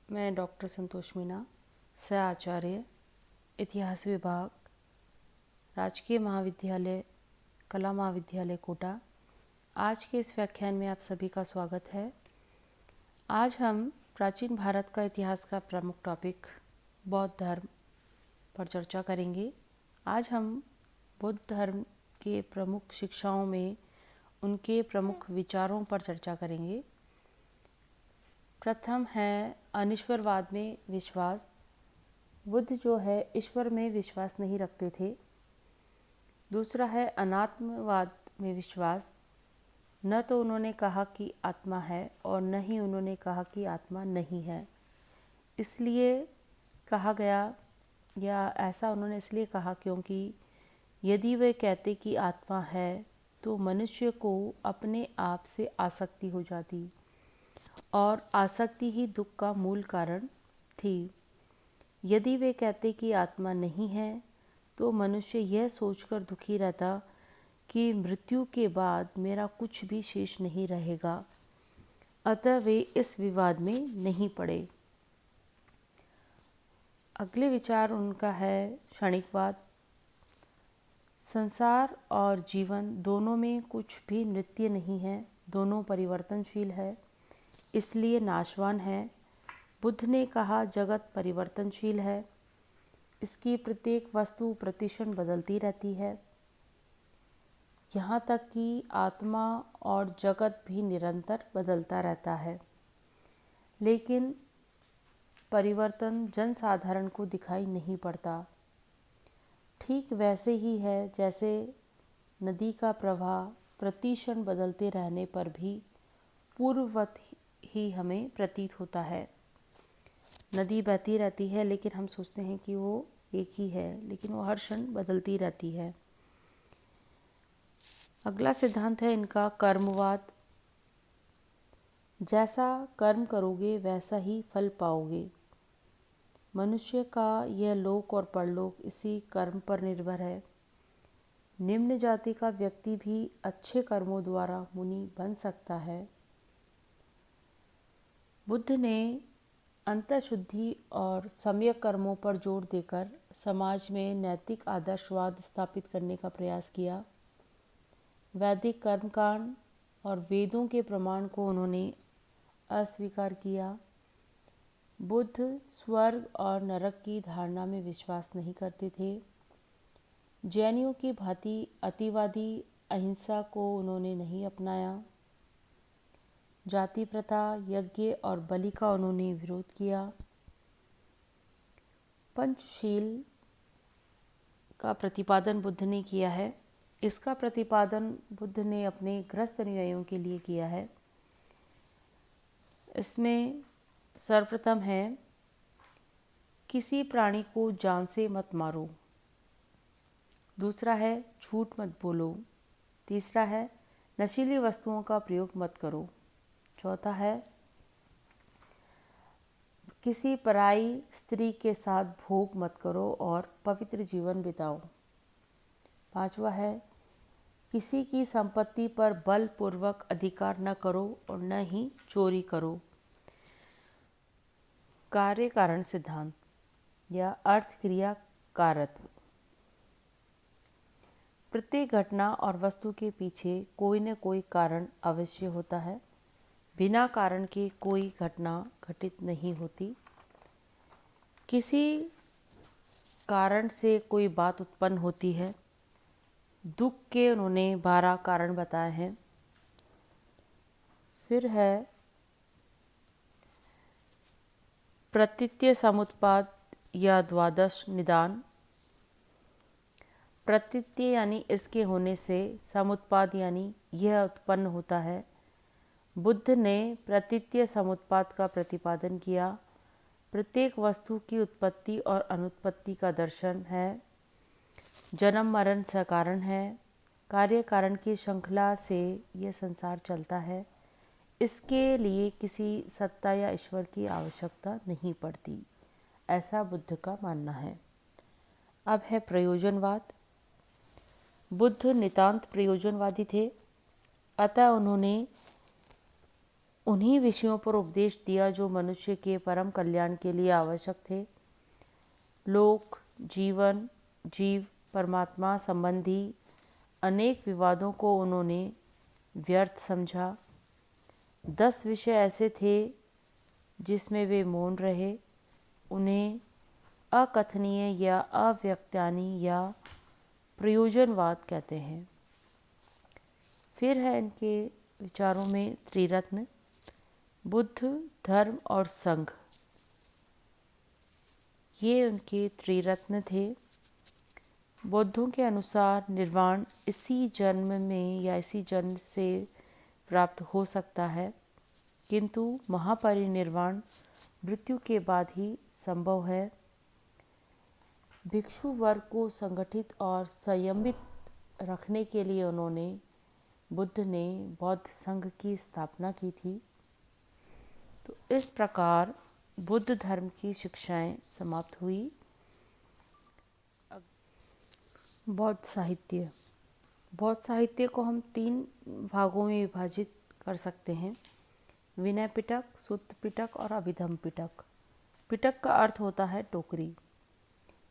मैं डॉक्टर संतोष मीना, सह आचार्य, इतिहास विभाग, राजकीय महाविद्यालय, कला महाविद्यालय कोटा। आज के इस व्याख्यान में आप सभी का स्वागत है। आज हम प्राचीन भारत का इतिहास का प्रमुख टॉपिक बौद्ध धर्म पर चर्चा करेंगे। आज हम बौद्ध धर्म के प्रमुख शिक्षाओं में उनके प्रमुख विचारों पर चर्चा करेंगे। प्रथम है अनिश्वरवाद में विश्वास। बुद्ध जो है ईश्वर में विश्वास नहीं रखते थे। दूसरा है अनात्मवाद में विश्वास। न तो उन्होंने कहा कि आत्मा है और न ही उन्होंने कहा कि आत्मा नहीं है। इसलिए कहा गया, या ऐसा उन्होंने इसलिए कहा क्योंकि यदि वे कहते कि आत्मा है तो मनुष्य को अपने आप से आसक्ति हो जाती और आसक्ति ही दुख का मूल कारण थी। यदि वे कहते कि आत्मा नहीं है तो मनुष्य यह सोचकर दुखी रहता कि मृत्यु के बाद मेरा कुछ भी शेष नहीं रहेगा। अतः वे इस विवाद में नहीं पड़े। अगले विचार उनका है क्षणिकवाद। संसार और जीवन दोनों में कुछ भी नित्य नहीं है, दोनों परिवर्तनशील है, इसलिए नाशवान है। बुद्ध ने कहा जगत परिवर्तनशील है, इसकी प्रत्येक वस्तु प्रतिक्षण बदलती रहती है, यहाँ तक कि आत्मा और जगत भी निरंतर बदलता रहता है। लेकिन परिवर्तन जनसाधारण को दिखाई नहीं पड़ता। ठीक वैसे ही है जैसे नदी का प्रवाह प्रतिक्षण बदलते रहने पर भी पूर्ववत ही हमें प्रतीत होता है। नदी बहती रहती है लेकिन हम सोचते हैं कि वो एक ही है, लेकिन वो हर क्षण बदलती रहती है। अगला सिद्धांत है इनका कर्मवाद। जैसा कर्म करोगे वैसा ही फल पाओगे। मनुष्य का यह लोक और परलोक इसी कर्म पर निर्भर है। निम्न जाति का व्यक्ति भी अच्छे कर्मों द्वारा मुनि बन सकता है। बुद्ध ने अंतःशुद्धि और सम्यक कर्मों पर जोर देकर समाज में नैतिक आदर्शवाद स्थापित करने का प्रयास किया। वैदिक कर्मकांड और वेदों के प्रमाण को उन्होंने अस्वीकार किया। बुद्ध स्वर्ग और नरक की धारणा में विश्वास नहीं करते थे। जैनियों की भांति अतिवादी अहिंसा को उन्होंने नहीं अपनाया। जाति प्रथा, यज्ञ और बलि का उन्होंने विरोध किया। पंचशील का प्रतिपादन बुद्ध ने किया है। इसका प्रतिपादन बुद्ध ने अपने गृहस्थ अनुयायियों के लिए किया है। इसमें सर्वप्रथम है किसी प्राणी को जान से मत मारो। दूसरा है झूठ मत बोलो। तीसरा है नशीली वस्तुओं का प्रयोग मत करो। चौथा है किसी पराई स्त्री के साथ भोग मत करो और पवित्र जीवन बिताओ। पांचवा है किसी की संपत्ति पर बलपूर्वक अधिकार न करो और न ही चोरी करो। कार्य कारण सिद्धांत या अर्थ क्रिया कारत्व। प्रत्येक घटना और वस्तु के पीछे कोई न कोई कारण अवश्य होता है। बिना कारण के कोई घटना घटित नहीं होती। किसी कारण से कोई बात उत्पन्न होती है। दुख के उन्होंने 12 कारण बताए हैं। फिर है प्रतीत्य समुत्पाद या द्वादश निदान। प्रतीत्य यानी इसके होने से, समुत्पाद यानी यह उत्पन्न होता है। बुद्ध ने प्रतीत्य समुत्पाद का प्रतिपादन किया। प्रत्येक वस्तु की उत्पत्ति और अनुत्पत्ति का दर्शन है। जन्म मरण सकारण है। कार्य कारण की श्रृंखला से यह संसार चलता है। इसके लिए किसी सत्ता या ईश्वर की आवश्यकता नहीं पड़ती, ऐसा बुद्ध का मानना है। अब है प्रयोजनवाद। बुद्ध नितांत प्रयोजनवादी थे, अतः उन्होंने उन्हीं विषयों पर उपदेश दिया जो मनुष्य के परम कल्याण के लिए आवश्यक थे। लोक, जीवन, जीव, परमात्मा संबंधी अनेक विवादों को उन्होंने व्यर्थ समझा। 10 विषय ऐसे थे जिसमें वे मौन रहे। उन्हें अकथनीय या अव्यक्तानी या प्रयोजनवाद कहते हैं। फिर है इनके विचारों में त्रिरत्न, बुद्ध, धर्म और संघ। ये उनके त्रिरत्न थे। बौद्धों के अनुसार निर्वाण इसी जन्म में या इसी जन्म से प्राप्त हो सकता है, किंतु महापरिनिर्वाण मृत्यु के बाद ही संभव है। भिक्षु वर्ग को संगठित और संयमित रखने के लिए उन्होंने बुद्ध ने बौद्ध संघ की स्थापना की थी। तो इस प्रकार बुद्ध धर्म की शिक्षाएं समाप्त हुई। बौद्ध साहित्य। बौद्ध साहित्य को हम 3 भागों में विभाजित कर सकते हैं: विनय पिटक, सूत्र पिटक और अभिधम्म पिटक। पिटक का अर्थ होता है टोकरी।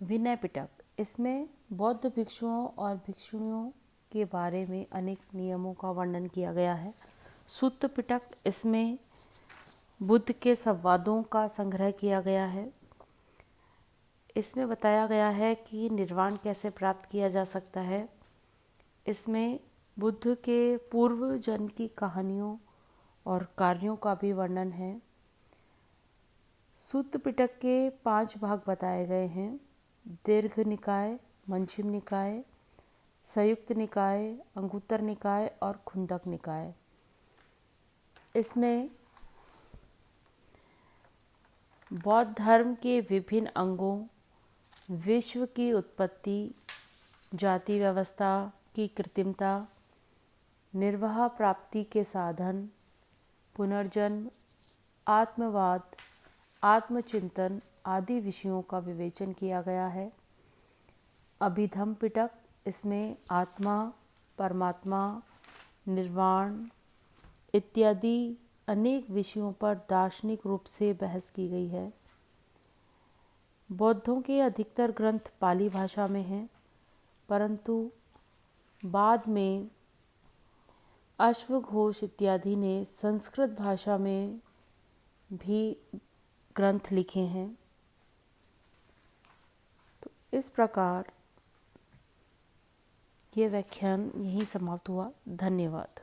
विनय पिटक, इसमें बौद्ध भिक्षुओं और भिक्षुणियों के बारे में अनेक नियमों का वर्णन किया गया है। सूत्र पिटक, इसमें बुद्ध के संवादों का संग्रह किया गया है। इसमें बताया गया है कि निर्वाण कैसे प्राप्त किया जा सकता है। इसमें बुद्ध के पूर्व जन्म की कहानियों और कार्यों का भी वर्णन है। सूत्र पिटक के 5 भाग बताए गए हैं: दीर्घ निकाय, मध्यम निकाय, संयुक्त निकाय, अंगुत्तर निकाय और खुंदक निकाय। इसमें बौद्ध धर्म के विभिन्न अंगों, विश्व की उत्पत्ति, जाति व्यवस्था की कृत्रिमता, निर्वाह प्राप्ति के साधन, पुनर्जन्म, आत्मवाद, आत्मचिंतन आदि विषयों का विवेचन किया गया है। अभिधम्म पिटक, इसमें आत्मा, परमात्मा, निर्वाण इत्यादि अनेक विषयों पर दार्शनिक रूप से बहस की गई है। बौद्धों के अधिकतर ग्रंथ पाली भाषा में हैं, परंतु बाद में अश्वघोष इत्यादि ने संस्कृत भाषा में भी ग्रंथ लिखे हैं। तो इस प्रकार ये व्याख्यान यहीं समाप्त हुआ। धन्यवाद।